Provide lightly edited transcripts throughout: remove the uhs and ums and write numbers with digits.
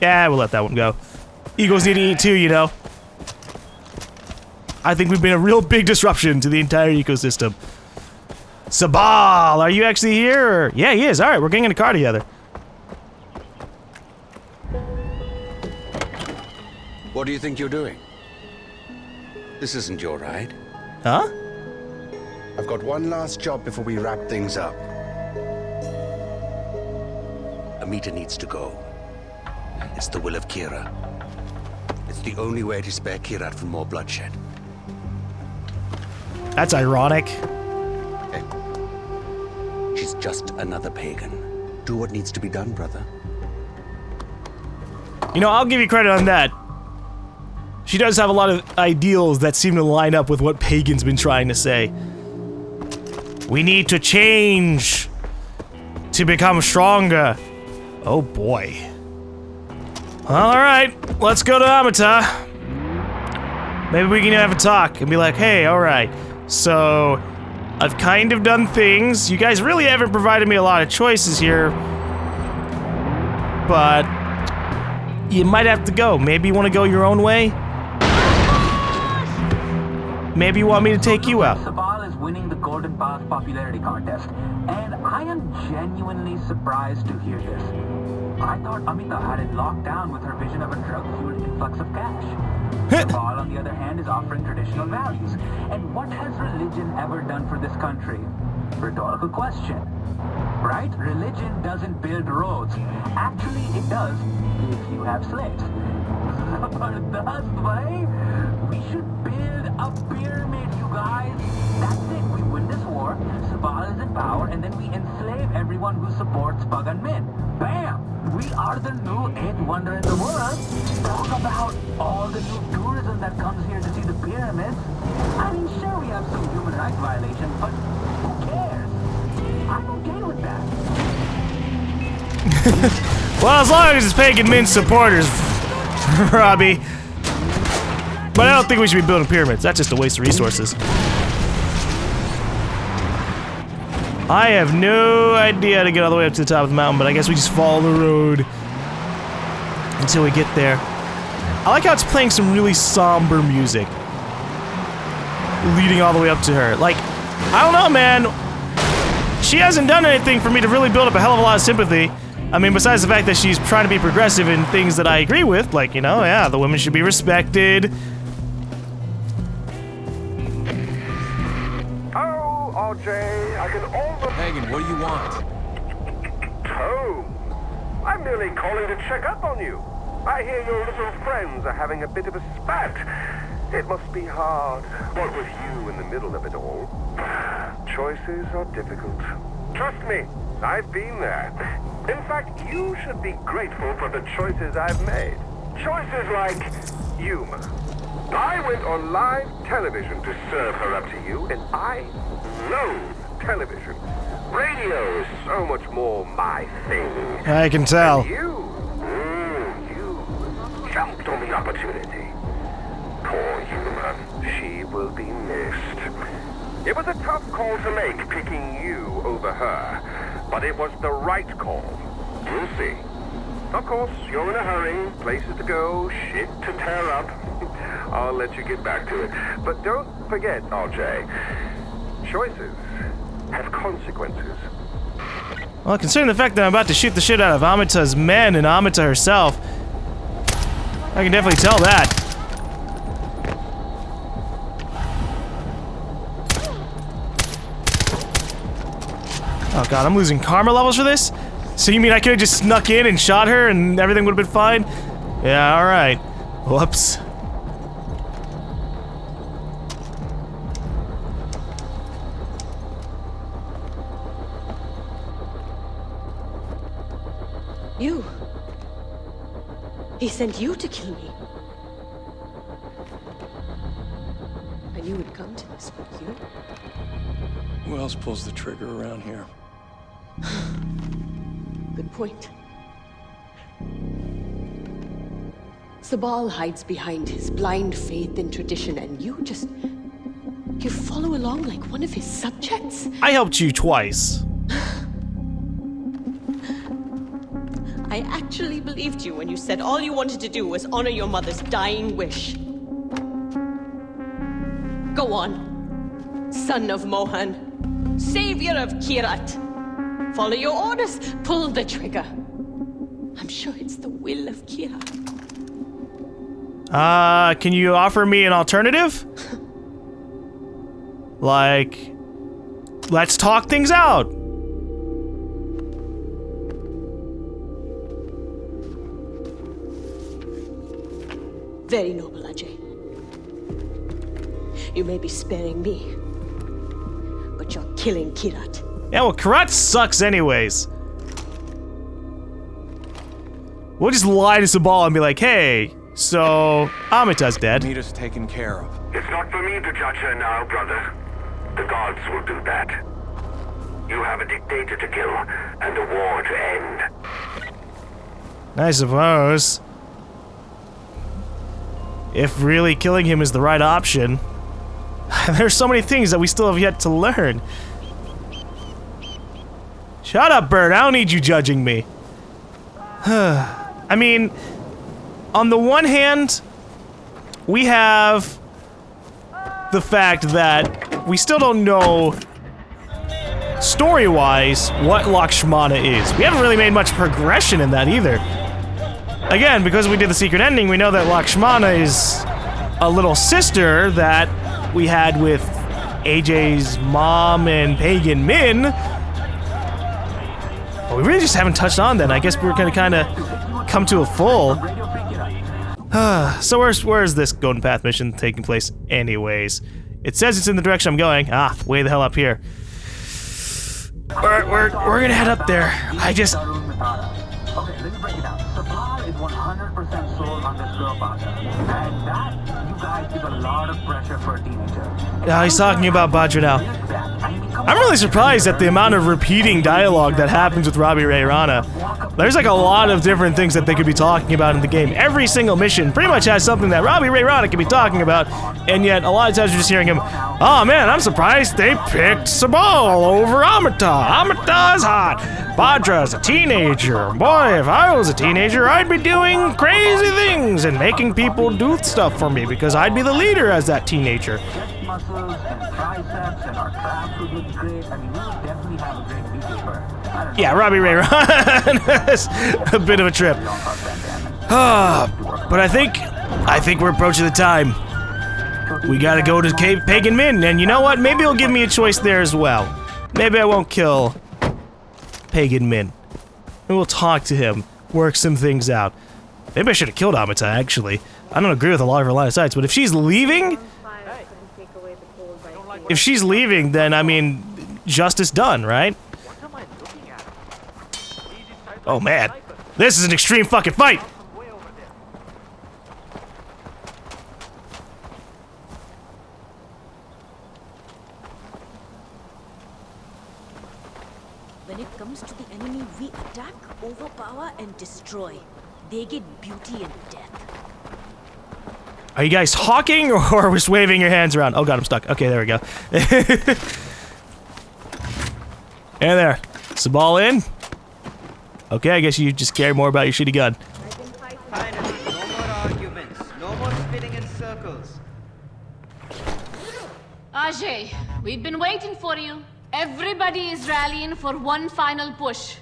Yeah, we'll let that one go. Eagles need to eat too, you know. I think we've been a real big disruption to the entire ecosystem. Sabal, are you actually here? Or? Yeah, he is. All right, we're getting in a car together. What do you think you're doing? This isn't your ride. Huh? I've got one last job before we wrap things up. Amita needs to go. It's the will of Kira. It's the only way to spare Kyrat from more bloodshed. That's ironic. Hey. She's just another pagan. Do what needs to be done, brother. You know, I'll give you credit on that. She does have a lot of ideals that seem to line up with what Pagan's been trying to say. We need to change to become stronger. Oh boy. Well, alright, let's go to Amita. Maybe we can have a talk and be like, hey, alright, so I've kind of done things. You guys really haven't provided me a lot of choices here, but you might have to go. Maybe you want to go your own way? Maybe you want me to take you out. Sabal is winning the Golden Path popularity contest, and I am genuinely surprised to hear this. I thought Amita had it locked down with her vision of a drug-fueled influx of cash. Sabal, on the other hand, is offering traditional values. And what has religion ever done for this country? Rhetorical question. Right? Religion doesn't build roads. Actually, it does if you have slaves. Thus, way, we should build a pyramid, you guys. That's it. We win this war, Sabal is in power, and then we enslave everyone who supports Pagan Min. Bam! We are the new eighth wonder in the world. Talk about all the new tourism that comes here to see the pyramids. I mean, sure, we have some human rights violations, but who cares? I'm okay with that. Well, as long as it's Pagan Min supporters, Robbie. But I don't think we should be building pyramids. That's just a waste of resources. I have no idea how to get all the way up to the top of the mountain, but I guess we just follow the road until we get there. I like how it's playing some really somber music, leading all the way up to her. Like, I don't know, man. She hasn't done anything for me to really build up a hell of a lot of sympathy. I mean, besides the fact that she's trying to be progressive in things that I agree with, like, you know, yeah, the women should be respected. Oh, Ajay, I can almost... Pagan, what do you want? Oh, I'm merely calling to check up on you. I hear your little friends are having a bit of a spat. It must be hard, what with you in the middle of it all. Choices are difficult. Trust me, I've been there. In fact, you should be grateful for the choices I've made. Choices like humor. I went on live television to serve her up to you, and I loathe television. Radio is so much more my thing. I can tell. And you jumped on the opportunity. Poor human, she will be missed. It was a tough call to make, picking you over her, but it was the right call. You'll see. Of course, you're in a hurry, places to go, shit to tear up. I'll let you get back to it. But don't forget, Ajay, choices have consequences. Well, considering the fact that I'm about to shoot the shit out of Amita's men and Amita herself, I can definitely tell that. Oh god, I'm losing karma levels for this? So you mean I could've just snuck in and shot her and everything would've been fine? Yeah, alright. Whoops. You? He sent you to kill me. I knew it'd come to this, but you? Who else pulls the trigger around here? Good point. Sabal hides behind his blind faith in tradition, and you follow along like one of his subjects? I helped you twice. I actually believed you when you said all you wanted to do was honor your mother's dying wish. Go on, son of Mohan, savior of Kyrat. Follow your orders, pull the trigger. I'm sure it's the will of Kyrat. Can you offer me an alternative? Like, let's talk things out. Very noble, Ajay. You may be sparing me, but you're killing Kyrat. Yeah, well, Kyrat sucks anyways. We'll just lie to Sabal and be like, hey, so Amita's dead. Amita's taken care of. It's not for me to judge her now, brother. The gods will do that. You have a dictator to kill and a war to end. I suppose. If really killing him is the right option. There's so many things that we still have yet to learn. Shut up, Bird. I don't need you judging me. I mean, on the one hand, we have the fact that we still don't know, story-wise, what Lakshmana is. We haven't really made much progression in that either. Again, because we did the secret ending, we know that Lakshmana is a little sister that we had with AJ's mom and Pagan Min. But we really just haven't touched on that. I guess we're gonna kind of come to a full. So where's this Golden Path mission taking place anyways? It says it's in the direction I'm going. Ah, way the hell up here. We're gonna head up there. I just... Okay, let me break it down. Sabal is 100% sold on this girl Batra. And that, you guys give a lot of pressure for a teenager. Yeah, he's talking about Batra now. I'm really surprised at the amount of repeating dialogue that happens with Robbie Ray Rana. There's like a lot of different things that they could be talking about in the game. Every single mission pretty much has something that Robbie Ray Rana could be talking about, and yet a lot of times you're just hearing him, oh man, I'm surprised they picked Sabal over Amita. Amita's hot. Badra's a teenager. Boy, if I was a teenager, I'd be doing crazy things and making people do stuff for me because I'd be the leader as that teenager. Muscles and triceps and our traps would look great. I mean, we would definitely have a great beekeeper. Yeah, Robbie Ray Rana's a bit of a trip. But I think we're approaching the time. We gotta go to Pagan Min, and you know what? Maybe he'll give me a choice there as well. Maybe I won't kill Pagan Min. And we'll talk to him, work some things out. Maybe I should have killed Amita, actually. I don't agree with a lot of her line of sights, but if she's leaving... If she's leaving, then, I mean, justice done, right? Oh, man. This is an extreme fucking fight! When it comes to the enemy, we attack, overpower, and destroy. They get beauty and death. Are you guys talking or just waving your hands around? Oh god, I'm stuck. Okay, there we go. Hey there. Sabal in? Okay, I guess you just care more about your shitty gun. Finally, no more arguments. No more spinning in circles. Ajay, we've been waiting for you. Everybody is rallying for one final push.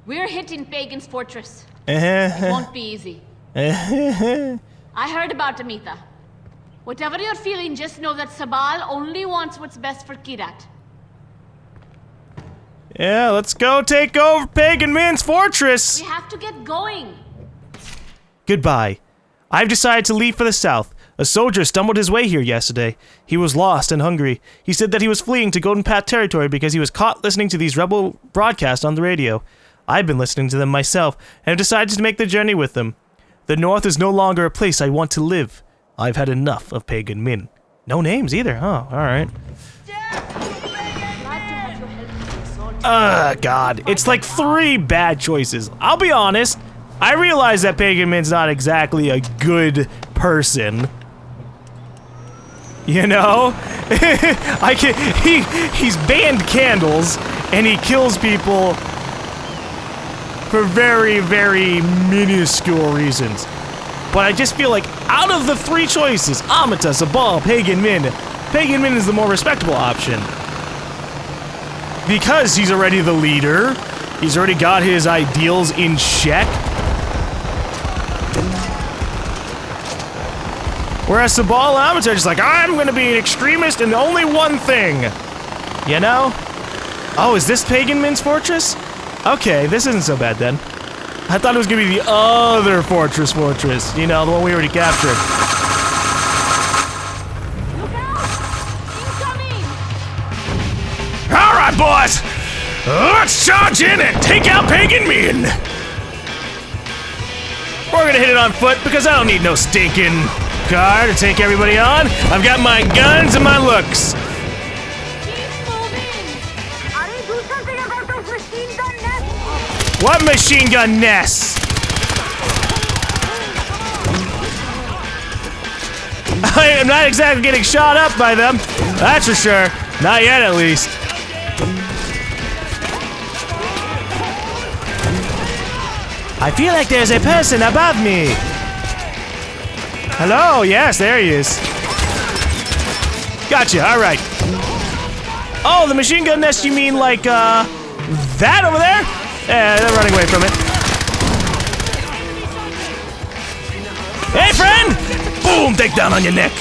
We're hitting Pagan's fortress. It won't be easy. I heard about Amita. Whatever you're feeling, just know that Sabal only wants what's best for Kyrat. Yeah, let's go take over Pagan Min's fortress! We have to get going. Goodbye. I've decided to leave for the south. A soldier stumbled his way here yesterday. He was lost and hungry. He said that he was fleeing to Golden Path territory because he was caught listening to these rebel broadcasts on the radio. I've been listening to them myself and have decided to make the journey with them. The North is no longer a place I want to live. I've had enough of Pagan Min. No names either, huh? Alright. God. It's like 3 bad choices. I'll be honest. I realize that Pagan Min's not exactly a good person. You know? He's banned candles, and he kills people for very, very minuscule reasons. But I just feel like out of the three choices, Amita, Sabal, Pagan Min is the more respectable option. Because he's already the leader, he's already got his ideals in check. Whereas Sabal and Amita are just like, I'm gonna be an extremist in only one thing. You know? Oh, is this Pagan Min's fortress? Okay, this isn't so bad then. I thought it was gonna be the other fortress. You know, the one we already captured. Look out! Incoming! Alright, boys! Let's charge in and take out Pagan Min! We're gonna hit it on foot because I don't need no stinking car to take everybody on. I've got my guns and my looks. What machine gun nests? I am not exactly getting shot up by them. That's for sure. Not yet, at least. I feel like there's a person above me. Hello? Yes, there he is. Gotcha. All right. Oh, the machine gun nest, you mean like, that over there? Yeah, they're running away from it. Hey, friend! Boom! Take down on your neck.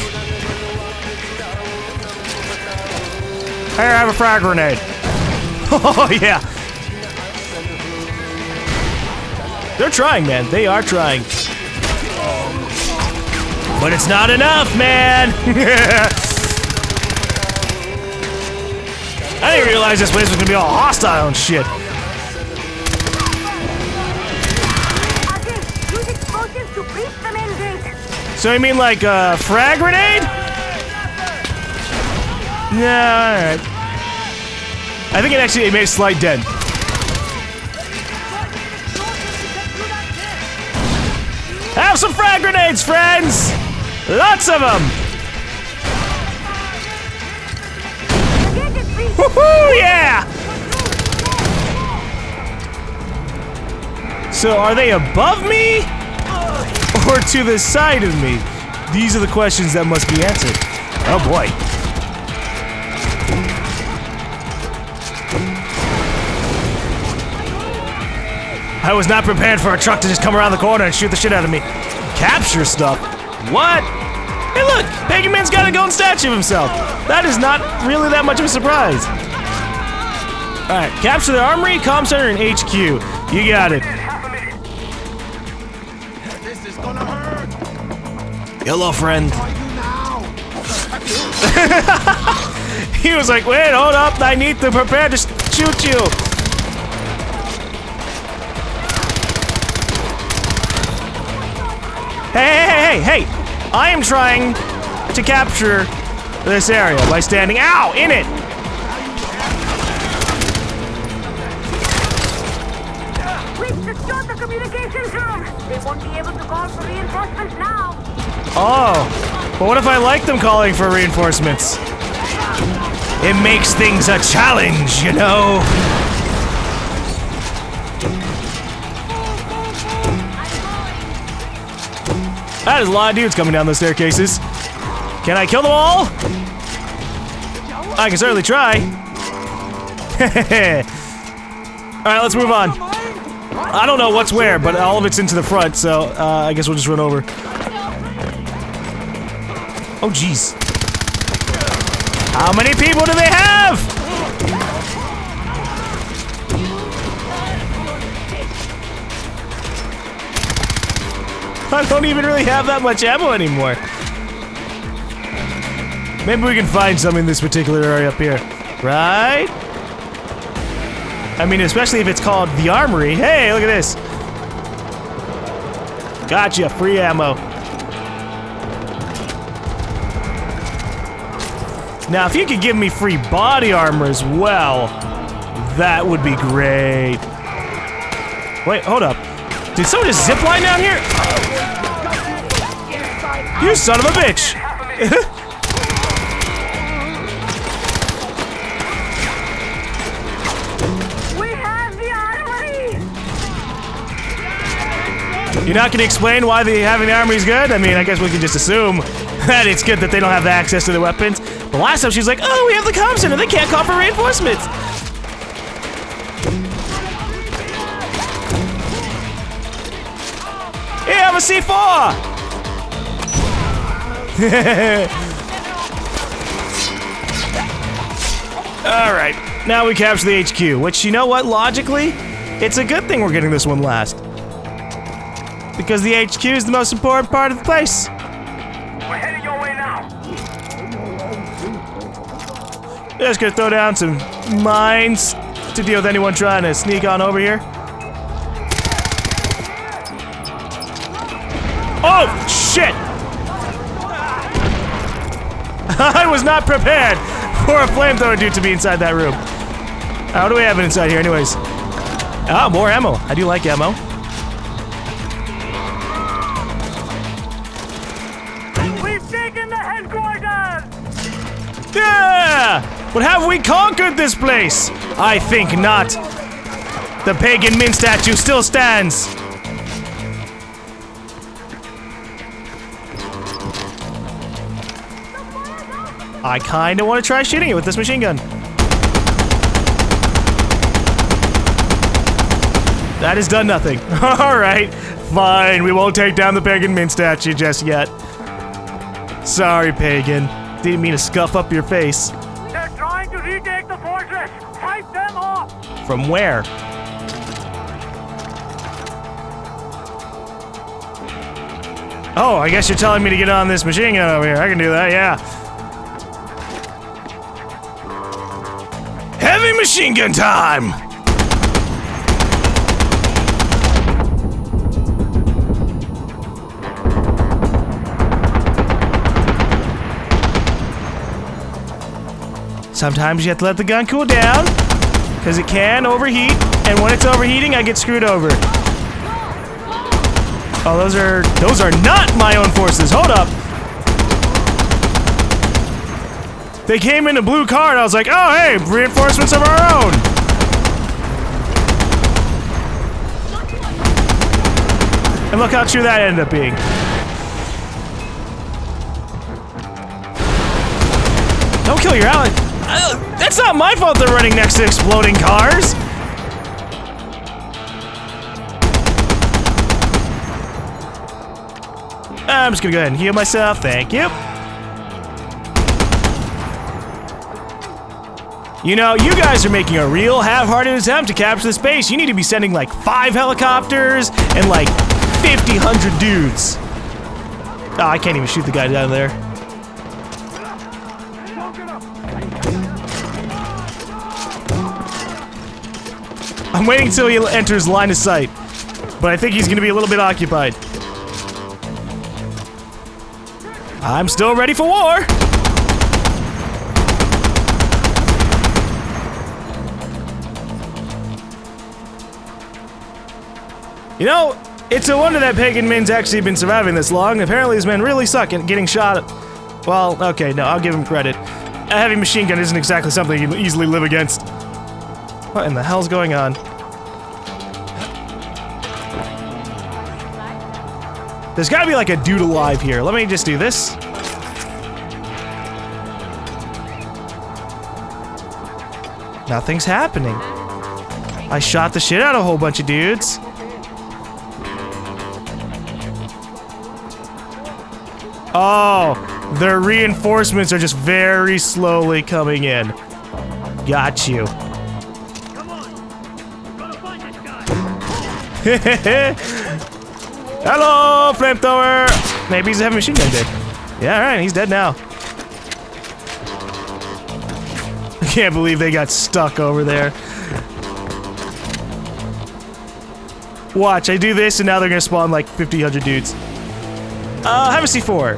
Here, have a frag grenade. Oh, yeah. They're trying, man. They are trying. But it's not enough, man! I didn't realize this place was gonna be all hostile and shit. So you mean like a frag grenade? Yeah, alright. I think it made a slight dent. Have some frag grenades, friends! Lots of them! Woohoo, yeah! So are they above me? Or to the side of me? These are the questions that must be answered. Oh boy. I was not prepared for a truck to just come around the corner and shoot the shit out of me. Capture stuff? What? Hey look! Pagan Min's got a golden statue of himself! That is not really that much of a surprise. Alright, capture the armory, comm center, and HQ. You got it. This is gonna hurt. Hello, friend. He was like, wait, hold up, I need to prepare to shoot you. Hey! I am trying to capture this area by standing, ow, in it. We've secured the communications room. They won't be able to call for reinforcements now. Oh, but what if I like them calling for reinforcements? It makes things a challenge, you know? That is a lot of dudes coming down those staircases. Can I kill them all? I can certainly try. Alright, let's move on. I don't know what's where, but all of it's into the front, so I guess we'll just run over. Oh, jeez. How many people do they have? I don't even really have that much ammo anymore. Maybe we can find some in this particular area up here. Right? I mean, especially if it's called the Armory. Hey, look at this. Gotcha, free ammo. Now, if you could give me free body armor as well, that would be great. Wait, hold up. Did someone just zipline down here? You son of a bitch! We have the armory! You're not going to explain why having the army is good? I mean, I guess we can just assume that it's good that they don't have access to the weapons. But last time she's like, oh, we have the comm center. They can't call for reinforcements. Here, have a C4. All right, now we capture the HQ, which, you know what, logically, it's a good thing we're getting this one last. Because the HQ is the most important part of the place. We're heading your way now. Just gonna throw down some mines to deal with anyone trying to sneak on over here. Oh, shit! I was not prepared for a flamethrower dude to be inside that room. How do we have it inside here anyways? Ah, more ammo. I do like ammo. We've taken the headquarters! Yeah! But have we conquered this place? I think not. The Pagan Min statue still stands. I kinda wanna try shooting it with this machine gun. That has done nothing. Alright, fine. We won't take down the Pagan Min statue just yet. Sorry, Pagan. Didn't mean to scuff up your face. They're trying to retake the fortress! Fight them off! From where? Oh, I guess you're telling me to get on this machine gun over here. I can do that, yeah. Heavy machine gun time! Sometimes you have to let the gun cool down, because it can overheat, and when it's overheating, I get screwed over. Oh, those are not my own forces. Hold up. They came in a blue car, and I was like, oh, hey, reinforcements of our own. And look how true that ended up being. Don't kill your ally. That's not my fault they're running next to exploding cars. I'm just gonna go ahead and heal myself. Thank you. You know, you guys are making a real half-hearted attempt to capture this base. You need to be sending like 5 helicopters and like 100 dudes. Oh, I can't even shoot the guy down there. I'm waiting until he enters line of sight, but I think he's gonna be a little bit occupied. I'm still ready for war! You know, it's a wonder that Pagan Min's actually been surviving this long. Apparently these men really suck at getting shot at. Well, okay, no, I'll give him credit. A heavy machine gun isn't exactly something you can easily live against. What in the hell's going on? There's gotta be like a dude alive here. Let me just do this. Nothing's happening. I shot the shit out of a whole bunch of dudes. Oh, their reinforcements are just very slowly coming in. Got you. Hello, flamethrower! Maybe he's a heavy machine gun dead. Yeah, alright, he's dead now. I can't believe they got stuck over there. Watch, I do this and now they're gonna spawn like 100 dudes. Have a C4.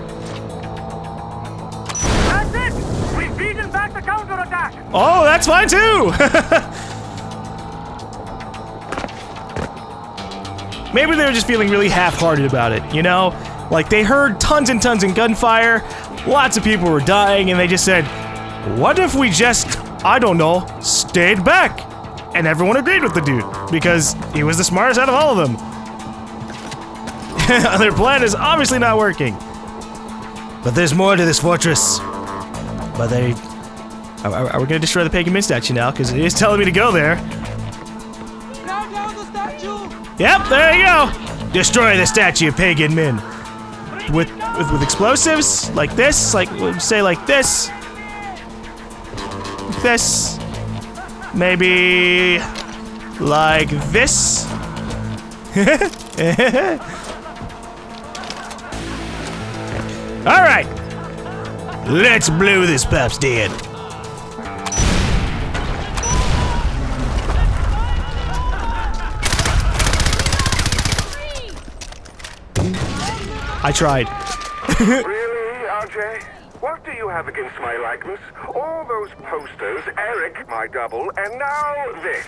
That's it! We've beaten back the counterattack! Oh, that's fine too! Maybe they were just feeling really half-hearted about it, you know? Like, they heard tons and tons of gunfire, lots of people were dying, and they just said, what if we just, I don't know, stayed back? And everyone agreed with the dude, because he was the smartest out of all of them. Their plan is obviously not working. But there's more to this fortress. But they... Are we gonna destroy the Pagan Min statue now? Because it is telling me to go there. Yep, there you go. Destroy the statue of Pagan Min. With explosives? Like this? Like, say like this? This? Maybe... like this? Alright! Let's blow this pup's dead. I tried. Really, Ajay? What do you have against my likeness? All those posters, Eric, my double, and now this.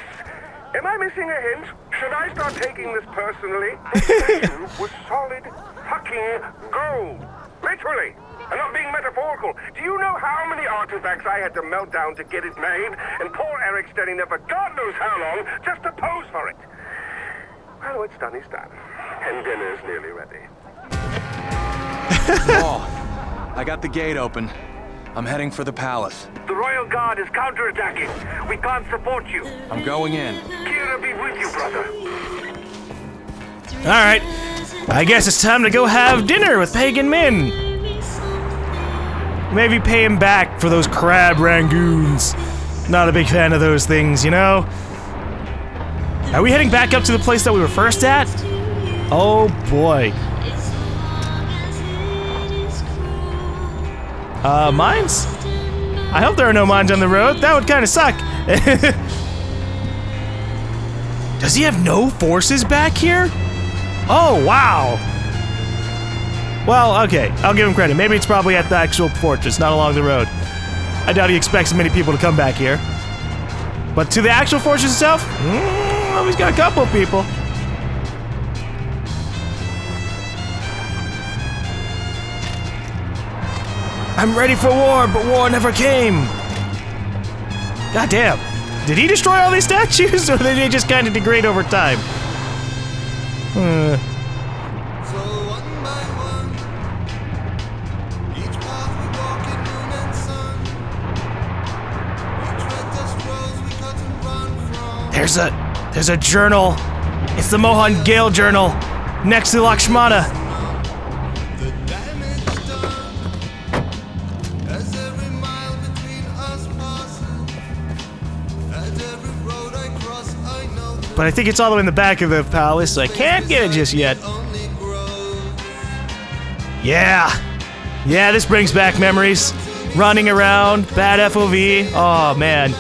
Am I missing a hint? Should I start taking this personally? This statue was solid fucking gold. Literally. I'm not being metaphorical. Do you know how many artifacts I had to melt down to get it made? And poor Eric standing there for God knows how long just to pose for it. Well, it's done, it's done. And dinner's nearly ready. Oh, I got the gate open. I'm heading for the palace. The Royal Guard is counterattacking. We can't support you. I'm going in. Kyra be with you, brother. Alright. I guess it's time to go have dinner with Pagan Min. Maybe pay him back for those crab rangoons. Not a big fan of those things, you know? Are we heading back up to the place that we were first at? Oh boy. Mines? I hope there are no mines on the road. That would kind of suck. Does he have no forces back here? Oh, wow. Well, okay. I'll give him credit. Maybe it's probably at the actual fortress, not along the road. I doubt he expects many people to come back here. But to the actual fortress itself? Well, he's got a couple of people. I'm ready for war, but war never came. God damn. Did he destroy all these statues, or did they just kind of degrade over time? There's a journal. It's the Mohan Gale journal, next to Lakshmana. But I think it's all the way in the back of the palace, so I can't get it just yet. Yeah. Yeah, this brings back memories. Running around, bad FOV. Oh, man.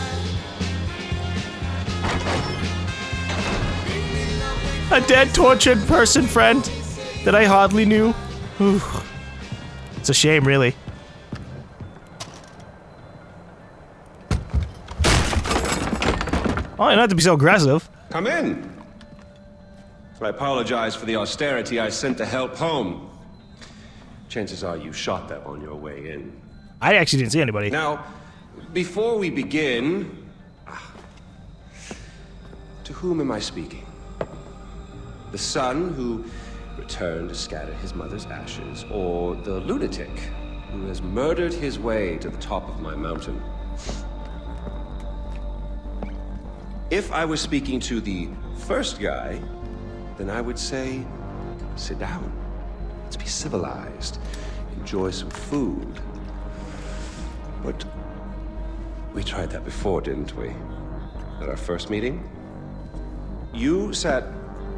A dead, tortured person friend that I hardly knew. Whew. It's a shame, really. Oh, you don't have to be so aggressive. Come in. I apologize for the austerity I sent to help home. Chances are you shot them on your way in. I actually didn't see anybody. Now, before we begin, to whom am I speaking? The son who returned to scatter his mother's ashes, or the lunatic who has murdered his way to the top of my mountain? If I was speaking to the first guy, then I would say, sit down. Let's be civilized. Enjoy some food. But we tried that before, didn't we? At our first meeting? You sat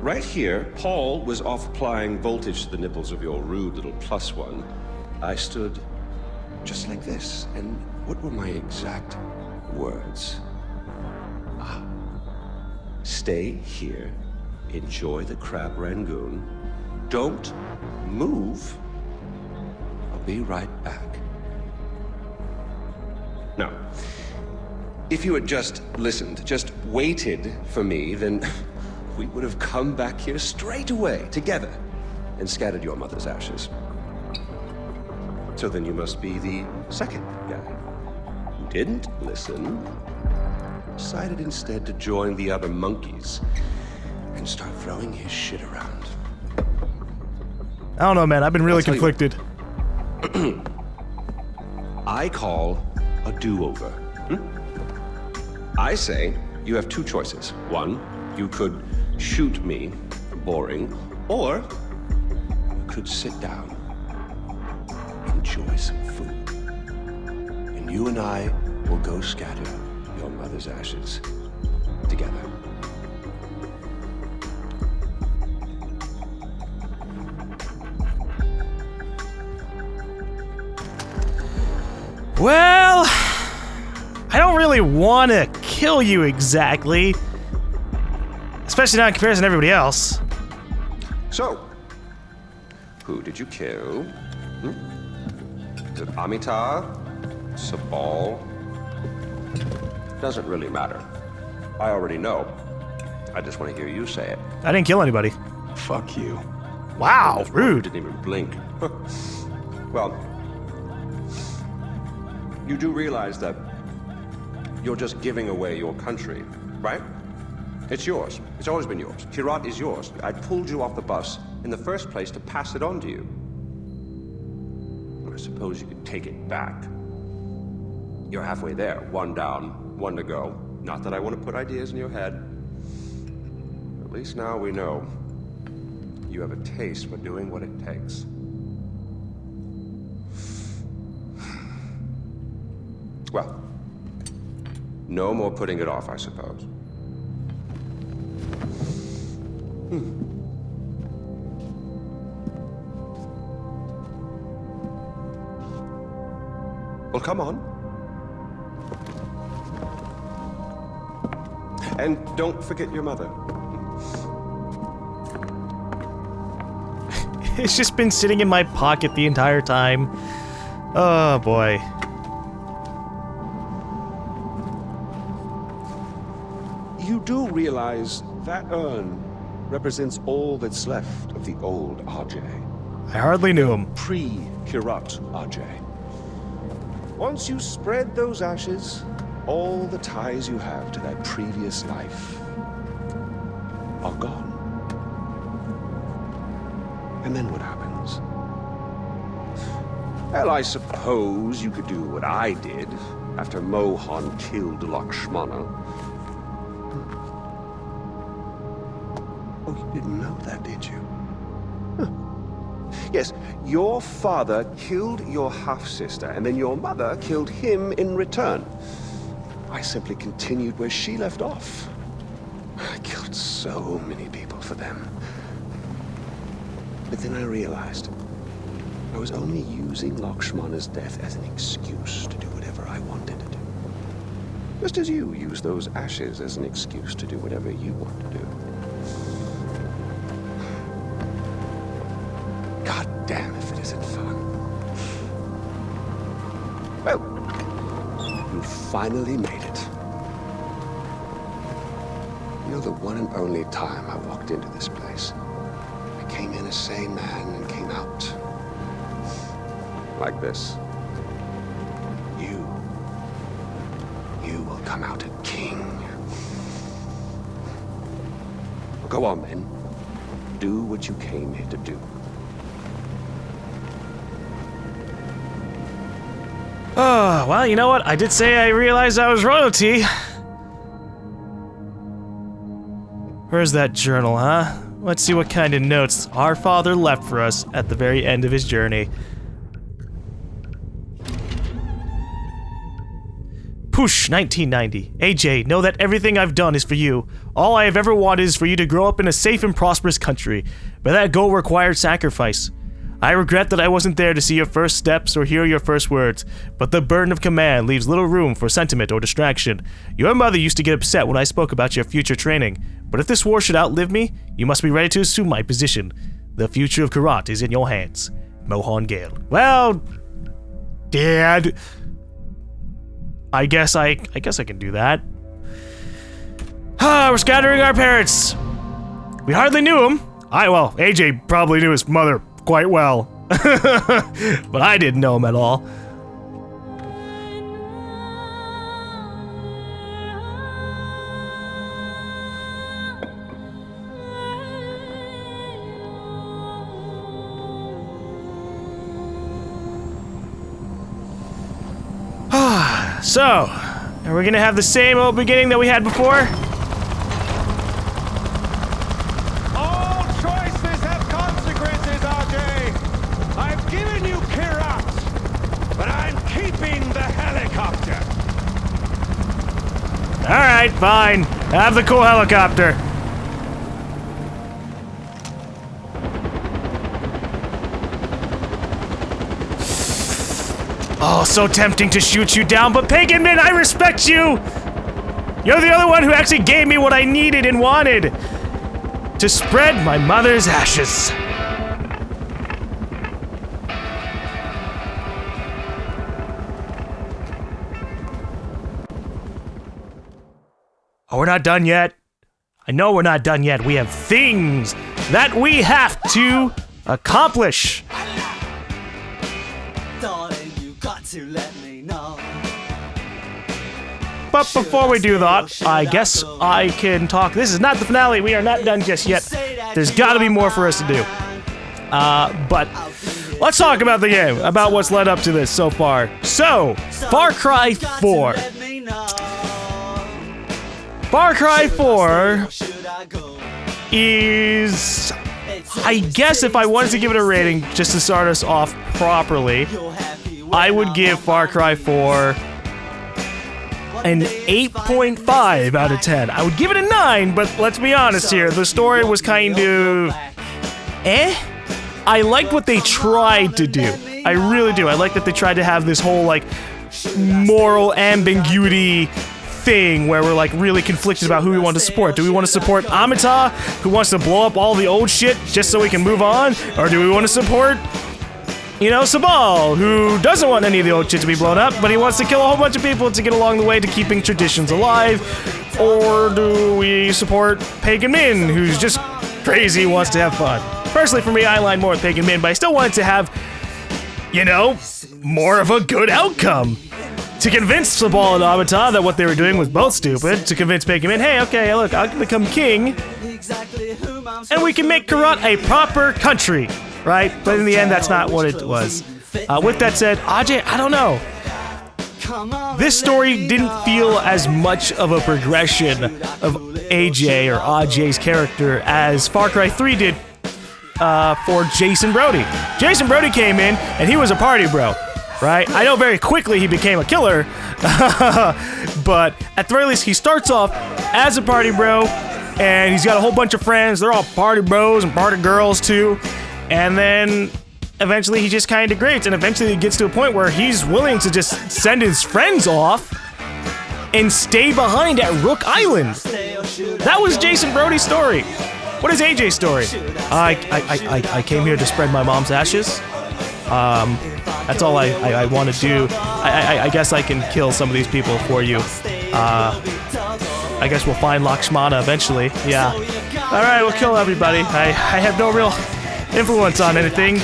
right here. Paul was off applying voltage to the nipples of your rude little +1. I stood just like this. And what were my exact words? Stay here, enjoy the crab rangoon, don't move, I'll be right back. Now, if you had just listened, just waited for me, then we would have come back here straight away, together, and scattered your mother's ashes. So then you must be the second guy who didn't listen, decided instead to join the other monkeys and start throwing his shit around. I don't know, man. I've been really conflicted. I call a do-over. I say you have two choices. One, you could shoot me, boring, or you could sit down, enjoy some food, and you and I will go scatter your mother's ashes together. Well, I don't really want to kill you exactly. Especially not in comparison to everybody else. So, who did you kill? Is it Amitar? Sabal? Doesn't really matter. I already know. I just want to hear you say it. I didn't kill anybody. Fuck you. Wow, rude. Didn't even blink. Well, you do realize that you're just giving away your country, right? It's yours. It's always been yours. Kyrat is yours. I pulled you off the bus in the first place to pass it on to you. I suppose you could take it back. You're halfway there. One down, one to go. Not that I want to put ideas in your head. At least now we know you have a taste for doing what it takes. Well, no more putting it off, I suppose. Well, come on. And don't forget your mother. It's just been sitting in my pocket the entire time. Oh, boy. You do realize that urn represents all that's left of the old Ajay. I hardly knew him. Pre-Kyrat Ajay. Once you spread those ashes, all the ties you have to that previous life are gone. And then what happens? Well, I suppose you could do what I did after Mohan killed Lakshmana. Oh, you didn't know that, did you? Huh. Yes, your father killed your half-sister, and then your mother killed him in return. I simply continued where she left off. I killed so many people for them. But then I realized I was only using Lakshmana's death as an excuse to do whatever I wanted to do. Just as you use those ashes as an excuse to do whatever you want to do. God damn if it isn't fun. Well, you finally made it. You know, the one and only time I walked into this place, I came in a sane man and came out like this. You will come out a king. Well, go on then. Do what you came here to do. Oh, well, you know what? I did say I realized I was royalty. Where's that journal, huh? Let's see what kind of notes our father left for us at the very end of his journey. Push, 1990. AJ, know that everything I've done is for you. All I have ever wanted is for you to grow up in a safe and prosperous country. But that goal required sacrifice. I regret that I wasn't there to see your first steps or hear your first words, but the burden of command leaves little room for sentiment or distraction. Your mother used to get upset when I spoke about your future training, but if this war should outlive me, you must be ready to assume my position. The future of Kyrat is in your hands. Mohan Ghale. Well, Dad, I guess I can do that. We're scattering our parents. We hardly knew him. Well, AJ probably knew his mother quite well, but I didn't know him at all. So, are we gonna have the same old beginning that we had before? All choices have consequences, Ajay. I've given you Kyrat, but I'm keeping the helicopter. Alright, fine. Have the cool helicopter. Oh, so tempting to shoot you down, but Pagan Min, I respect you! You're the only one who actually gave me what I needed and wanted. To spread my mother's ashes. Oh, we're not done yet. I know we're not done yet. We have things that we have to accomplish. To let me know. But before we do that, I guess I can talk. This is not the finale. We are not done just yet. There's got to be more for us to do. But let's talk about the game, about what's led up to this so far. So, Far Cry 4. Far Cry 4 is, I guess if I wanted to give it a rating, just to start us off properly, I would give Far Cry 4 an 8.5 out of 10. I would give it a 9, but let's be honest here. The story was kind of... I liked what they tried to do. I really do. I like that they tried to have this whole, like, moral ambiguity thing where we're, like, really conflicted about who we want to support. Do we want to support Amita, who wants to blow up all the old shit just so we can move on? Or do we want to support... you know, Sabal, who doesn't want any of the old shit to be blown up, but he wants to kill a whole bunch of people to get along the way to keeping traditions alive? Or do we support Pagan Min, who's just crazy, wants to have fun? Personally, for me, I align more with Pagan Min, but I still wanted to have, you know, more of a good outcome. To convince Sabal and Amita that what they were doing was both stupid, to convince Pagan Min, hey, okay, look, I can become king, and we can make Kyrat a proper country. Right? But in the end, that's not what it was. With that said, Ajay, I don't know. This story didn't feel as much of a progression of AJ or Ajay's character as Far Cry 3 did for Jason Brody. Jason Brody came in, and he was a party bro, right? I know very quickly he became a killer, but at the very least, he starts off as a party bro, and he's got a whole bunch of friends. They're all party bros and party girls, too. And then eventually he just kind of degrades, and eventually it gets to a point where he's willing to just send his friends off and stay behind at Rook Island. That was Jason Brody's story. What is AJ's story? I came here to spread my mom's ashes. That's all I want to do. I guess I can kill some of these people for you. I guess we'll find Lakshmana eventually. Yeah. Alright, we'll kill everybody. I have no real influence on anything.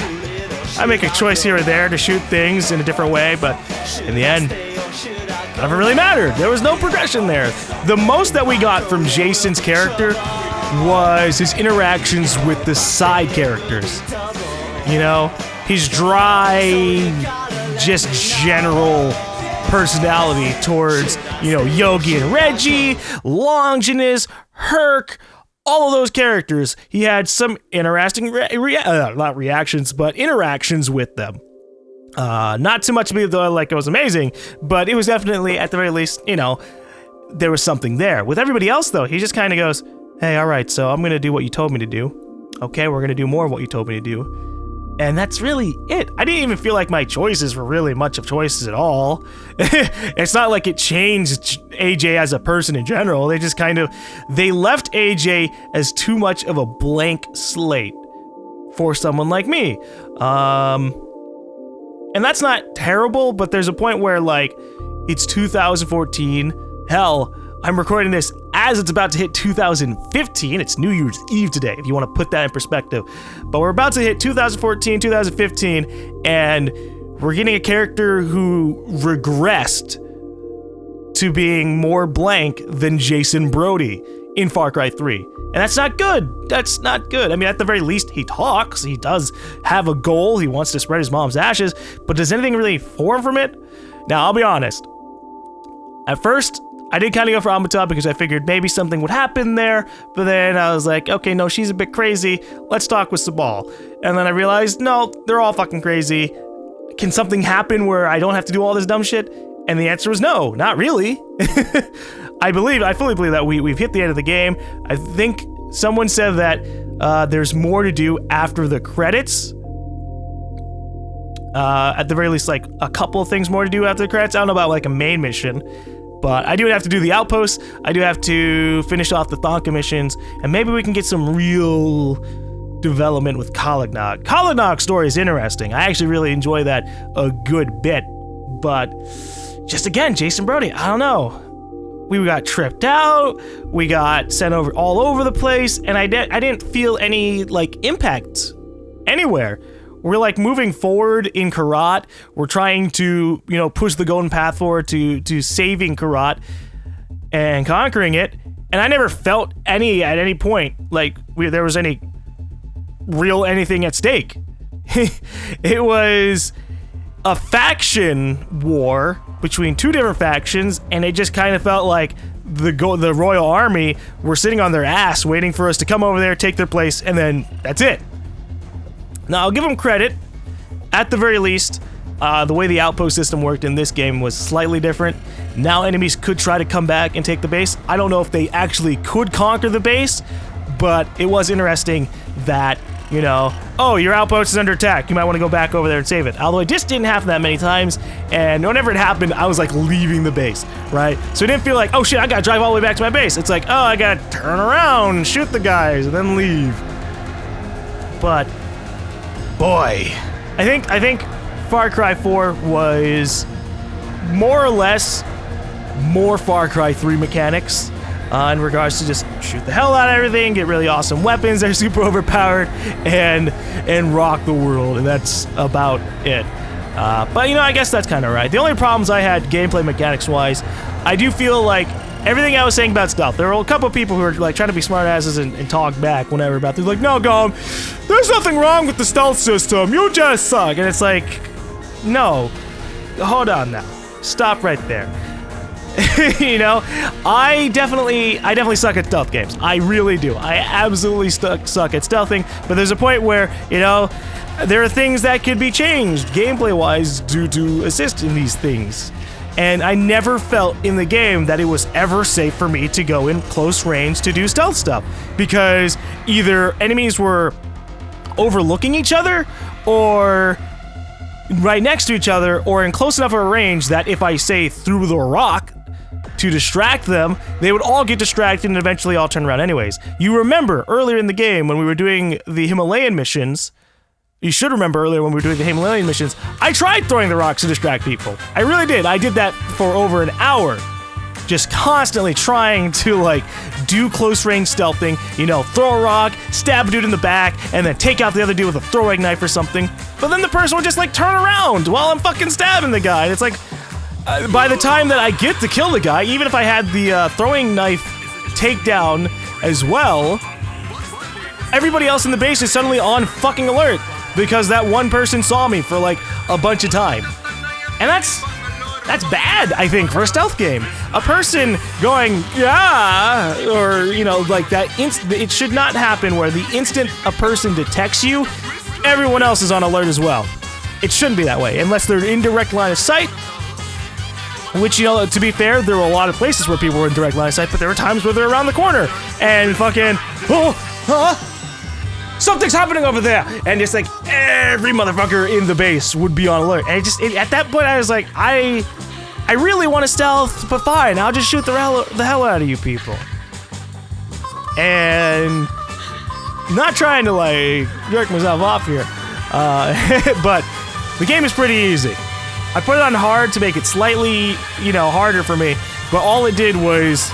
I make a choice here or there to shoot things in a different way, but in the end, it never really mattered. There was no progression there. The most that we got from Jason's character was his interactions with the side characters. You know, his dry, just general personality towards, you know, Yogi and Reggie, Longinus, Herc, all of those characters. He had some interesting not reactions, but interactions with them. Not too much to be like it was amazing, but it was definitely, at the very least, you know, there was something there. With everybody else, though, he just kind of goes, hey, all right, so I'm going to do what you told me to do. Okay, we're going to do more of what you told me to do. And that's really it. I didn't even feel like my choices were really much of choices at all. It's not like it changed AJ as a person in general. They just kind of, they left AJ as too much of a blank slate for someone like me. And that's not terrible, but there's a point where, like, it's 2014. Hell, I'm recording this as it's about to hit 2015. It's New Year's Eve today, if you want to put that in perspective. But we're about to hit 2014, 2015, and we're getting a character who regressed to being more blank than Jason Brody in Far Cry 3. And that's not good. That's not good. I mean, at the very least, he talks. He does have a goal. He wants to spread his mom's ashes. But does anything really form from it? Now, I'll be honest. At first, I did kind of go for Amata because I figured maybe something would happen there, but then I was like, okay, no, she's a bit crazy. Let's talk with Sabal. And then I realized, no, they're all fucking crazy. Can something happen where I don't have to do all this dumb shit? And the answer was no, not really. I fully believe that we've hit the end of the game. I think someone said that there's more to do after the credits. At the very least, like a couple of things more to do after the credits. I don't know about like a main mission, but I do have to do the outposts. I do have to finish off the Thonka missions, and maybe we can get some real development with Kalignog. Kalignog's story is interesting. I actually really enjoy that a good bit, but just again, Jason Brody, I don't know. We got tripped out, we got sent over all over the place, and I didn't feel any like impact anywhere. We're like moving forward in Kyrat. We're trying to, push the golden path forward to saving Kyrat and conquering it. And I never felt at any point like there was any real anything at stake. It was a faction war between two different factions, and it just kind of felt like the Royal Army were sitting on their ass waiting for us to come over there, take their place, and then that's it. Now, I'll give them credit. At the very least, the way the outpost system worked in this game was slightly different. Now enemies could try to come back and take the base. I don't know if they actually could conquer the base, but it was interesting that, oh, your outpost is under attack. You might want to go back over there and save it. Although it just didn't happen that many times, and whenever it happened, I was like leaving the base, right? So it didn't feel like, oh shit, I gotta drive all the way back to my base. It's like, oh, I gotta turn around, shoot the guys, and then leave. But boy, I think Far Cry 4 was more or less more Far Cry 3 mechanics in regards to just shoot the hell out of everything, get really awesome weapons that are super overpowered, and rock the world, and that's about it. But I guess that's kind of right. The only problems I had gameplay mechanics wise, I do feel like everything I was saying about stealth, there were a couple of people who were like trying to be smartasses and talk back whenever about this, like, no, GaLm, there's nothing wrong with the stealth system, you just suck. And it's like, no, hold on now, stop right there. I definitely suck at stealth games. I really do. I absolutely suck at stealthing, but there's a point where, there are things that could be changed gameplay-wise to assist in these things. And I never felt in the game that it was ever safe for me to go in close range to do stealth stuff, because either enemies were overlooking each other or right next to each other or in close enough of a range that if I say threw the rock to distract them, they would all get distracted and eventually all turn around anyways. You remember earlier in the game when we were doing the Himalayan missions, you should remember earlier when we were doing the Himalayan missions, I tried throwing the rocks to distract people. I really did. I did that for over an hour. Just constantly trying to, do close range stealthing. Throw a rock, stab a dude in the back, and then take out the other dude with a throwing knife or something. But then the person would just, turn around while I'm fucking stabbing the guy. And it's like, by the time that I get to kill the guy, even if I had the throwing knife takedown as well, everybody else in the base is suddenly on fucking alert because that one person saw me for a bunch of time. And that's bad, I think, for a stealth game. A person going, yeah, or, that, it should not happen where the instant a person detects you, everyone else is on alert as well. It shouldn't be that way, unless they're in direct line of sight, which, to be fair, there were a lot of places where people were in direct line of sight, but there were times where they're around the corner, and fucking, something's happening over there, and just every motherfucker in the base would be on alert. And at that point I was like, I really want to stealth, but fine, I'll just shoot the hell out of you people. And not trying to jerk myself off here, but the game is pretty easy. I put it on hard to make it slightly, harder for me, but all it did was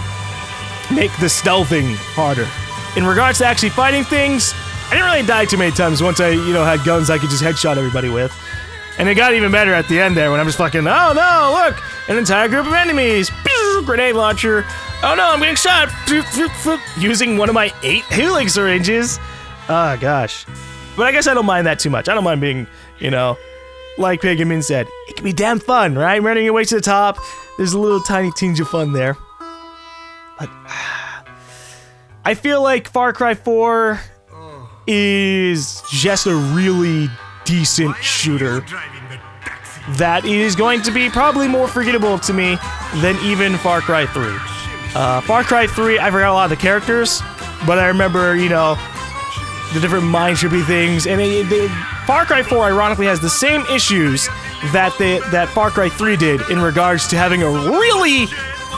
make the stealthing harder. In regards to actually fighting things, I didn't really die too many times once I, had guns I could just headshot everybody with. And it got even better at the end there when I'm just fucking, oh no, look, an entire group of enemies, grenade launcher, oh no, I'm getting shot, using one of my 8 healing syringes. Oh gosh. But I guess I don't mind that too much. I don't mind being, like Pagan Min said, it can be damn fun, right? Running your way to the top, there's a little tiny tinge of fun there. But I feel like Far Cry 4 is just a really decent shooter that is going to be probably more forgettable to me than even Far Cry 3. Far Cry 3, I forgot a lot of the characters, but I remember, you know, the different mind-trippy things, and Far Cry 4 ironically has the same issues that Far Cry 3 did in regards to having a really,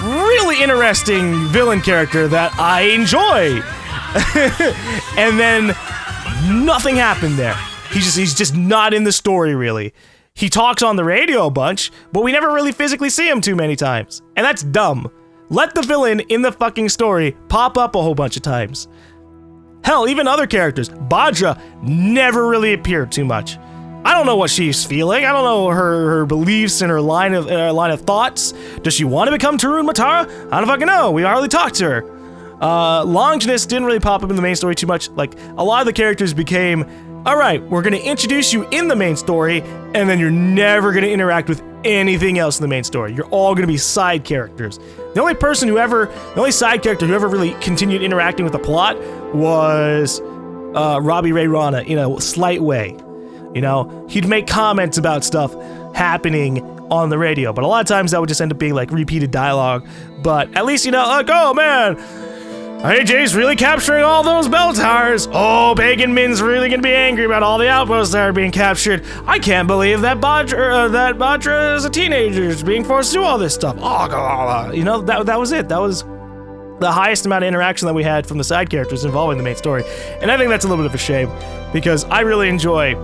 really interesting villain character that I enjoy. And then nothing happened there. He's just not in the story, really. He talks on the radio a bunch, but we never really physically see him too many times. And that's dumb. Let the villain in the fucking story pop up a whole bunch of times. Hell, even other characters. Bajra never really appeared too much. I don't know what she's feeling. I don't know her beliefs and her line of thoughts. Does she want to become Tarun Matara? I don't fucking know. We hardly talked to her. Longinus didn't really pop up in the main story too much. Like, a lot of the characters became, alright, we're gonna introduce you in the main story, and then you're never gonna interact with anything else in the main story. You're all gonna be side characters. The only side character who ever really continued interacting with the plot was Robbie Ray Rana in a slight way. You know, he'd make comments about stuff happening on the radio, but a lot of times that would just end up being like repeated dialogue. But at least, you know, like, oh man, AJ's really capturing all those bell towers. Oh, Pagan Min's really gonna be angry about all the outposts that are being captured. I can't believe that Bajra is a teenager is being forced to do all this stuff. Oh, you know, that was it. That was the highest amount of interaction that we had from the side characters involving the main story. And I think that's a little bit of a shame, because I really enjoy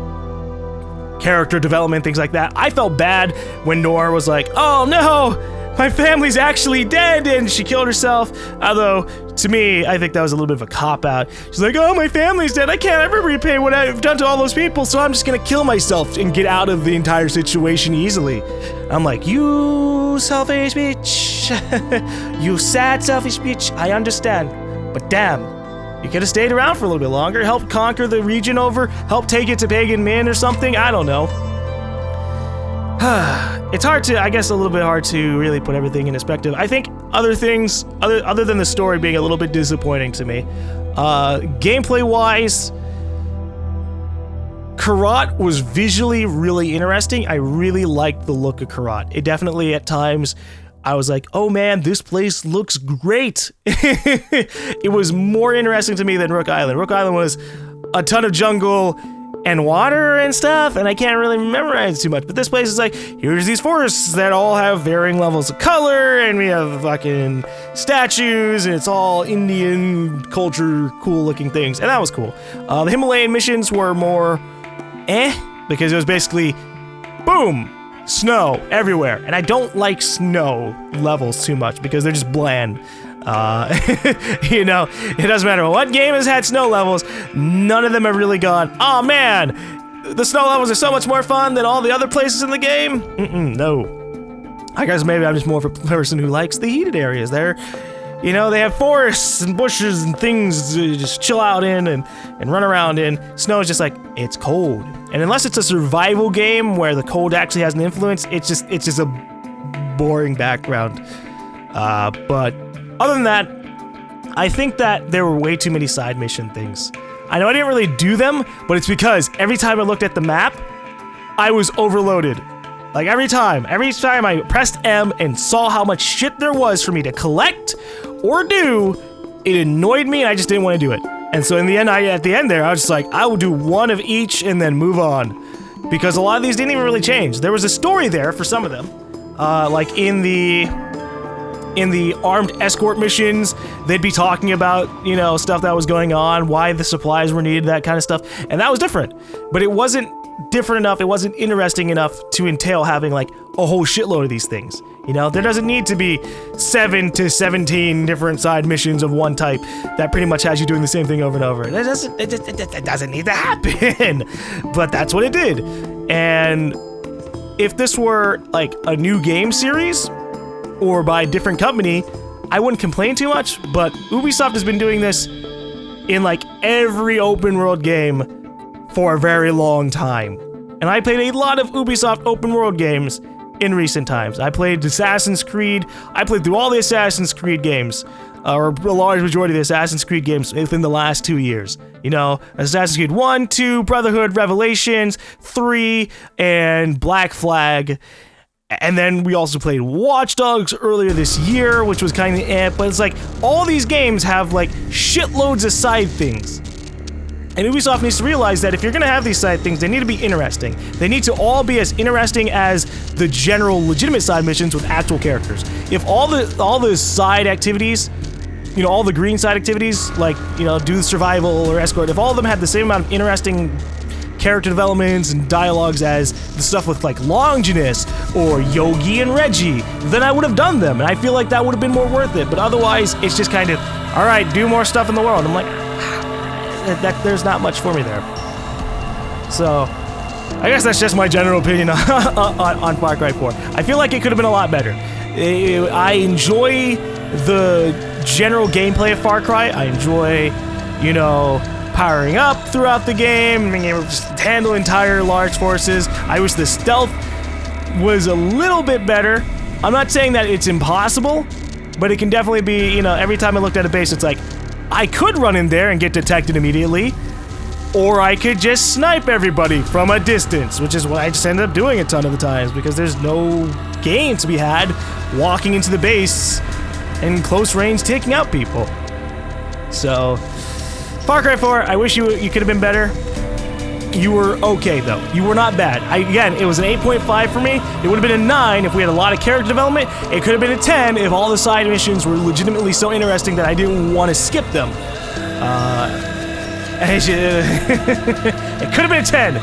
character development, things like that. I felt bad when Nora was like, oh no, my family's actually dead, and she killed herself. Although, to me, I think that was a little bit of a cop-out. She's like, oh, my family's dead. I can't ever repay what I've done to all those people, so I'm just gonna kill myself and get out of the entire situation easily. I'm like, you selfish bitch. You sad, selfish bitch. I understand. But damn, you could have stayed around for a little bit longer, helped conquer the region over, helped take it to Pagan Min or something. I don't know. It's hard to, I guess, a little bit hard to really put everything in perspective. I think other things, other than the story being a little bit disappointing to me, gameplay-wise, Kyrat was visually really interesting. I really liked the look of Kyrat. It definitely, at times, I was like, oh man, this place looks great. It was more interesting to me than Rook Island. Rook Island was a ton of jungle and water and stuff, and I can't really memorize too much. But this place is like, here's these forests that all have varying levels of color, and we have fucking statues, and it's all Indian culture, cool looking things, and that was cool. The Himalayan missions were more because it was basically, boom, snow everywhere, and I don't like snow levels too much because they're just bland. You know, it doesn't matter what game has had snow levels, none of them have really gone, oh man, the snow levels are so much more fun than all the other places in the game. No. I guess maybe I'm just more of a person who likes the heated areas. There, you know, they have forests and bushes and things to just chill out in and run around in. Snow is just like, it's cold. And unless it's a survival game where the cold actually has an influence, it's just a boring background. But other than that, I think that there were way too many side mission things. I know I didn't really do them, but it's because every time I looked at the map, I was overloaded. Like every time I pressed M and saw how much shit there was for me to collect or do, it annoyed me and I just didn't want to do it. And so in the end, at the end there, I was just like, I will do one of each and then move on. Because a lot of these didn't even really change. There was a story there for some of them. Like in the armed escort missions, they'd be talking about, you know, stuff that was going on, why the supplies were needed, that kind of stuff. And that was different. But it wasn't different enough, it wasn't interesting enough to entail having like a whole shitload of these things. You know, there doesn't need to be 7 to 17 different side missions of one type that pretty much has you doing the same thing over and over. It doesn't need to happen. But that's what it did. And if this were like a new game series or by a different company, I wouldn't complain too much. But Ubisoft has been doing this in like every open world game for a very long time. And I played a lot of Ubisoft open world games in recent times. I played Assassin's Creed. I played through all the Assassin's Creed games, or a large majority of the Assassin's Creed games within the last 2 years. You know, Assassin's Creed 1, 2, Brotherhood, Revelations, 3, and Black Flag. And then we also played Watch Dogs earlier this year, which was kind of but it's like, all these games have like shitloads of side things. And Ubisoft needs to realize that if you're gonna have these side things, they need to be interesting. They need to all be as interesting as the general legitimate side missions with actual characters. If all the side activities, you know, all the green side activities, like, you know, do survival or escort, if all of them had the same amount of interesting character developments and dialogues as the stuff with like Longinus or Yogi and Reggie, then I would have done them, and I feel like that would have been more worth it. But otherwise, it's just kind of, all right, do more stuff in the world. I'm like, there's not much for me there. So, I guess that's just my general opinion on Far Cry 4. I feel like it could have been a lot better. I enjoy the general gameplay of Far Cry. I enjoy, you know, powering up throughout the game, being able to just handle entire large forces. I wish the stealth was a little bit better. I'm not saying that it's impossible, but it can definitely be, you know, every time I looked at a base, it's like, I could run in there and get detected immediately, or I could just snipe everybody from a distance, which is what I just ended up doing a ton of the times, because there's no gain to be had walking into the base and close range taking out people. So, Far Cry 4, I wish you could have been better. You were okay, though. You were not bad. Again, it was an 8.5 for me. It would have been a 9 if we had a lot of character development. It could have been a 10 if all the side missions were legitimately so interesting that I didn't want to skip them. It could have been a 10,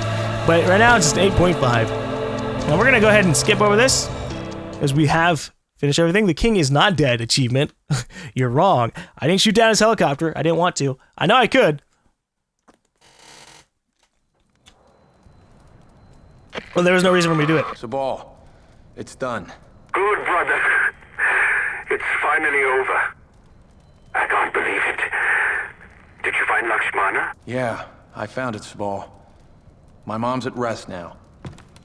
but right now it's just 8.5. Now we're gonna go ahead and skip over this, because we have finished everything. The king is not dead achievement. You're wrong. I didn't shoot down his helicopter. I didn't want to. I know I could. Well, there was no reason for me to do it. Sabal, it's done. Good, brother. It's finally over. I can't believe it. Did you find Lakshmana? Yeah, I found it, Sabal. My mom's at rest now.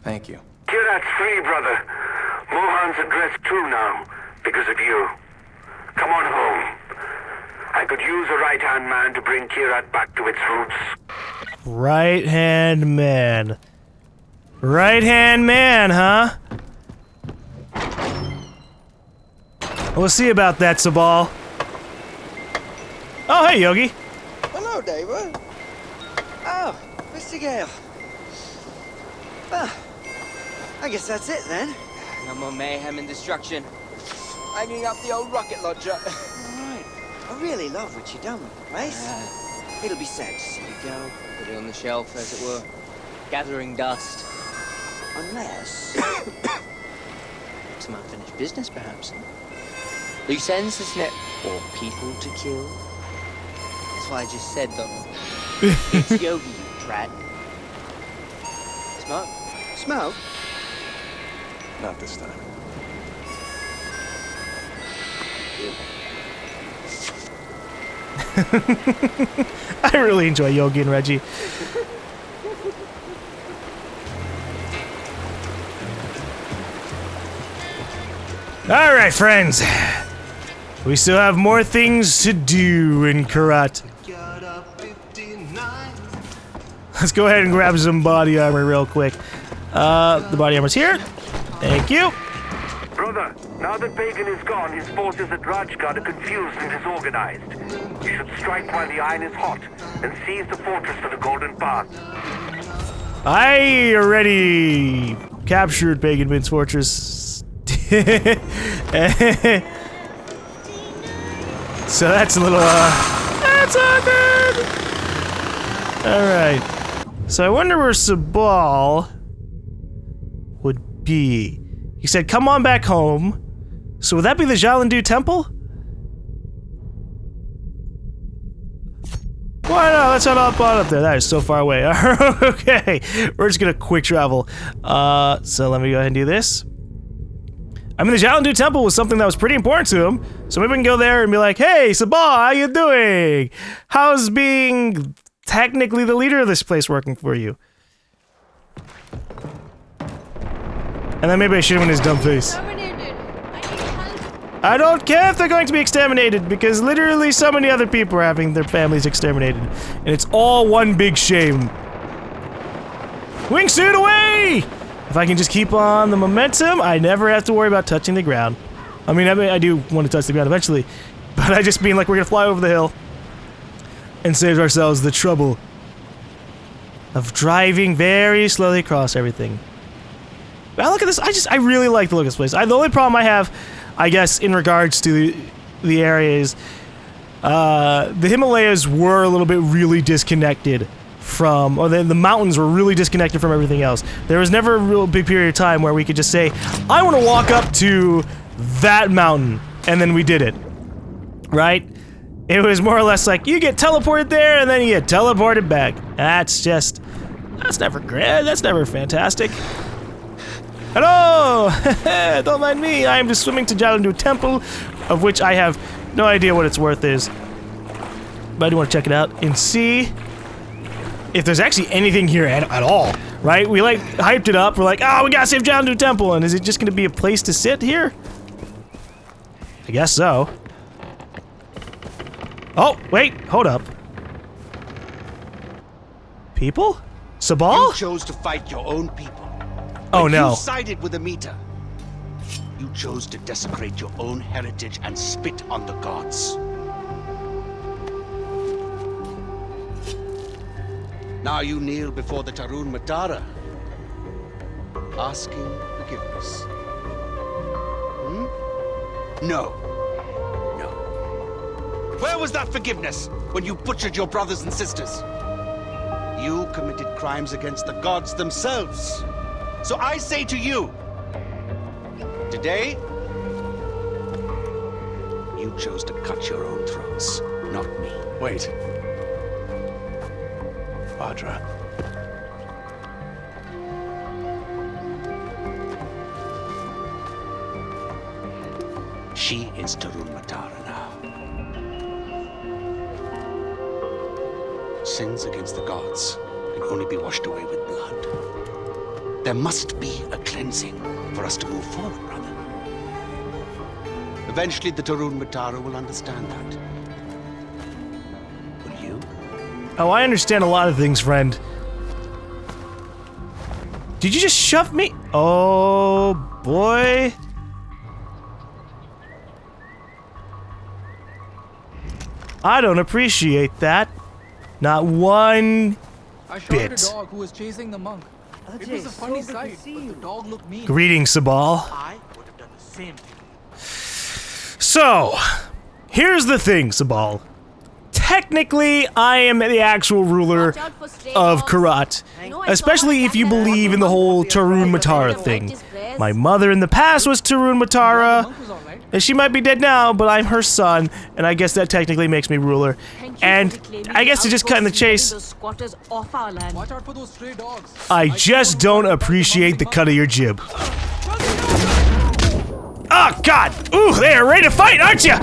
Thank you. Kyrat's free, brother. Mohan's at rest too now, because of you. Come on home. I could use a right-hand man to bring Kyrat back to its roots. Right-hand man. Right-hand man, huh? We'll see about that, Sabal. Oh, hey, Yogi. Hello, David. Oh, Mr. Ghale. Well, I guess that's it then. No more mayhem and destruction. Hanging up the old rocket launcher. Alright. I really love what you've done with the place. It'll be sad to see you go. Put it on the shelf, as it were. Gathering dust. Unless... some unfinished business, perhaps. Loose ends, isn't it? Or people to kill. That's what I just said, Donald. It's Yogi, you drat. Smoke? Smoke? Not this time. I really enjoy Yogi and Reggie. Alright, friends. We still have more things to do in Kyrat. Let's go ahead and grab some body armor real quick. The body armor's here. Thank you. Brother, now that Pagan is gone, his forces at Rajgad are confused and disorganized. You should strike while the iron is hot and seize the fortress for the Golden Path. I already captured Pagan Min's fortress. So that's a little, that's awkward! Alright. So I wonder where Sabal would be. He said, come on back home. So would that be the Jalandu Temple? Why not? Let's head up on up there. That is so far away. Okay. We're just gonna quick travel. So let me go ahead and do this. I mean, the Jalandu Temple was something that was pretty important to him, so maybe we can go there and be like, hey, Sabal, how you doing? How's being technically the leader of this place working for you? And then maybe I shoot him in his dumb face. I don't care if they're going to be exterminated, because literally so many other people are having their families exterminated. And it's all one big shame. Wingsuit away! If I can just keep on the momentum, I never have to worry about touching the ground. I mean, I do want to touch the ground eventually, but I just mean like we're gonna fly over the hill and save ourselves the trouble of driving very slowly across everything. Wow, look at this. I really like the look of this place. The only problem I have, I guess, in regards to the area is the Himalayas were a little bit really disconnected from, or the mountains were really disconnected from everything else. There was never a real big period of time where we could just say, I want to walk up to that mountain, and then we did it. Right? It was more or less like, you get teleported there, and then you get teleported back. That's never great. That's never fantastic. Hello! Don't mind me. I am just swimming to Jalandu Temple, of which I have no idea what its worth is. But I do want to check it out and see if there's actually anything here at all, right? We like hyped it up. We're like, we gotta save Jalandu Temple, and is it just gonna be a place to sit here? I guess so. Oh, wait, hold up. People? Sabal? You chose to fight your own people. Oh no. You sided with Amita. You chose to desecrate your own heritage and spit on the gods. Now you kneel before the Tarun Matara, asking forgiveness. No. No. Where was that forgiveness when you butchered your brothers and sisters? You committed crimes against the gods themselves. So I say to you, today, you chose to cut your own throats, not me. Wait. Bhadra. She is Tarun Matara now. Sins against the gods can only be washed away with blood. There must be a cleansing for us to move forward, brother. Eventually, the Tarun Matara will understand that. Will you? Oh, I understand a lot of things, friend. Did you just shove me? Oh, boy. I don't appreciate that. Not one I shot bit. a dog who was chasing the monk. It was a funny sight, but the dog looked mean. Greetings, Sabal. I would have done the same thing. So, here's the thing, Sabal. Technically, I am the actual ruler of Kyrat, especially if you believe in the whole Tarun Matara thing. My mother in the past was Tarun Matara, and she might be dead now, but I'm her son, and I guess that technically makes me ruler. And I guess to just cut in the chase, I just don't appreciate the cut of your jib. Oh, God! Ooh, they are ready to fight, aren't you?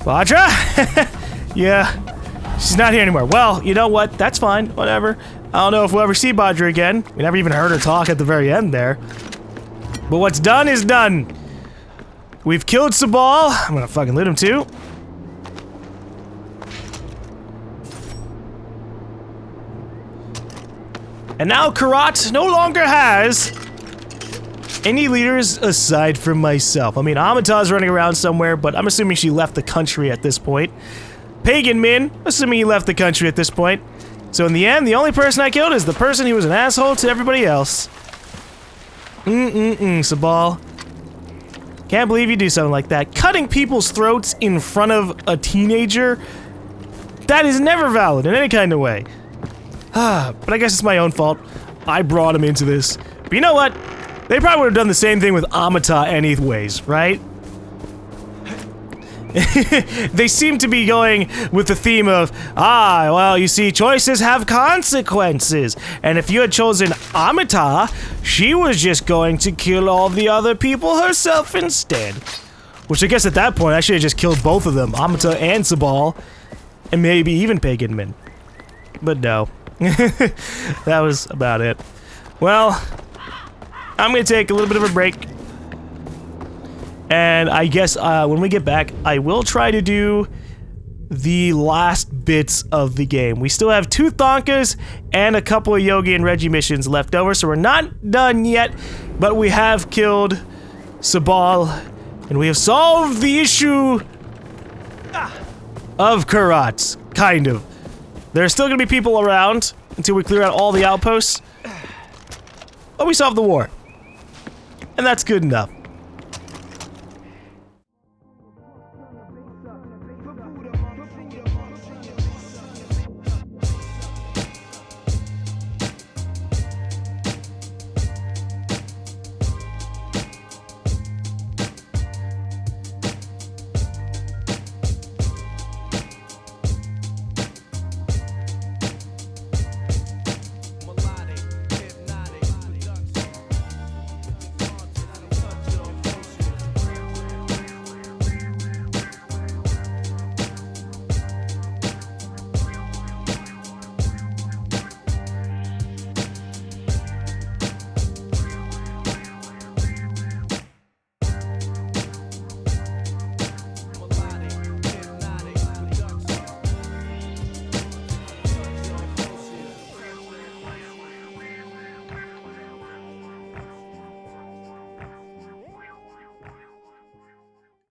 Bhadra? Yeah, she's not here anymore. Well, you know what? That's fine. Whatever. I don't know if we'll ever see Bhadra again. We never even heard her talk at the very end there. But what's done is done. We've killed Sabal. I'm gonna fucking loot him too. And now Kyrat no longer has any leaders aside from myself. I mean, Amita's running around somewhere, but I'm assuming she left the country at this point. Pagan Min, assuming he left the country at this point. So in the end, the only person I killed is the person who was an asshole to everybody else. Sabal. Can't believe you do something like that. Cutting people's throats in front of a teenager? That is never valid in any kind of way. But I guess it's my own fault. I brought him into this. But you know what? They probably would have done the same thing with Amita anyways, right? They seem to be going with the theme of, well, you see, choices have consequences. And if you had chosen Amita, she was just going to kill all the other people herself instead. Which I guess at that point, I should have just killed both of them, Amita and Sabal, and maybe even Pagan Min. but no. That was about it. Well, I'm gonna take a little bit of a break. And I guess when we get back, I will try to do the last bits of the game. We still have 2 Thonkas and a couple of Yogi and Reggie missions left over, so we're not done yet, but we have killed Sabal, and we have solved the issue of Kyrat, kind of. There's still gonna be people around until we clear out all the outposts, but we solved the war, and that's good enough.